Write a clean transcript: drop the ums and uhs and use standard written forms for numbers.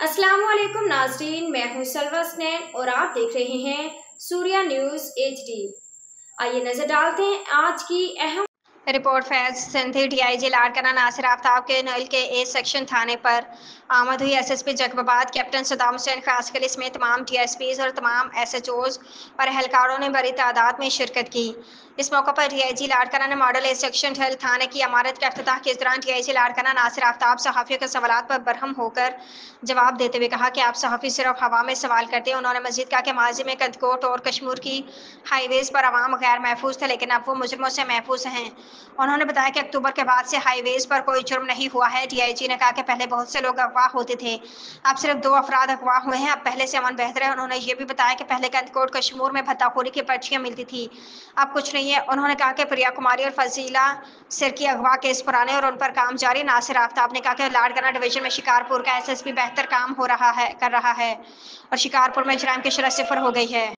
अस्सलामुअलैकुम नाज़रीन, मैं हूं सलवा स्नैन और आप देख रहे हैं सूर्या न्यूज़ HD। आइए नजर डालते हैं आज की अहम रिपोर्ट। फैज सिंधी डीआईजी लाड़काना नासिर आफ्ताब के नल के ए सेक्शन थाने पर आमद हुई। एसएसपी जकबाबाद कैप्टन सदाम हुसैन खासकली समेत तमाम टीएसपीज और तमाम एसएचओज और एहलकारों ने बड़ी तादाद में शिरकत की। इस मौके पर डीआईजी लाड़काना ने मॉडल ए सेक्शन ठल थाने की इमारत के अफ्ताह के दौरान डीआईजी लाड़काना नासिर आफ्ताब सहाफ़ियों के सवालात पर बरहम होकर जवाब देते हुए कहा कि आप सहाफ़ी सिर्फ हवा में सवाल करते हैं। उन्होंने मजीद कहा कि माजी में कदकोट और कश्मीर की हाईवेज पर आवाम गैर महफूज थे, लेकिन अब वो मुजरमों से महफूज हैं। उन्होंने बताया कि अक्टूबर के बाद से हाईवेज पर कोई जुर्म नहीं हुआ है। डीआईजी ने कहा कि पहले बहुत से लोग अगवा होते थे, अब सिर्फ 2 अफराद अगवा हुए हैं। अब पहले से अमन बेहतर है। उन्होंने ये भी बताया कि पहले गंदकोट कश्मीर में भत्ताखोरी की पर्चियां मिलती थी, अब कुछ नहीं है। उन्होंने कहा कि प्रिया कुमारी और फजीला सिरकी अगवा केस पुराने और उन पर काम जारी। नासिर आफ्ताब ने कहा कि लाड़काना डिवीजन में शिकारपुर का एसएसपी बेहतर काम कर रहा है और शिकारपुर में जराइम की शरह 0 हो गई है।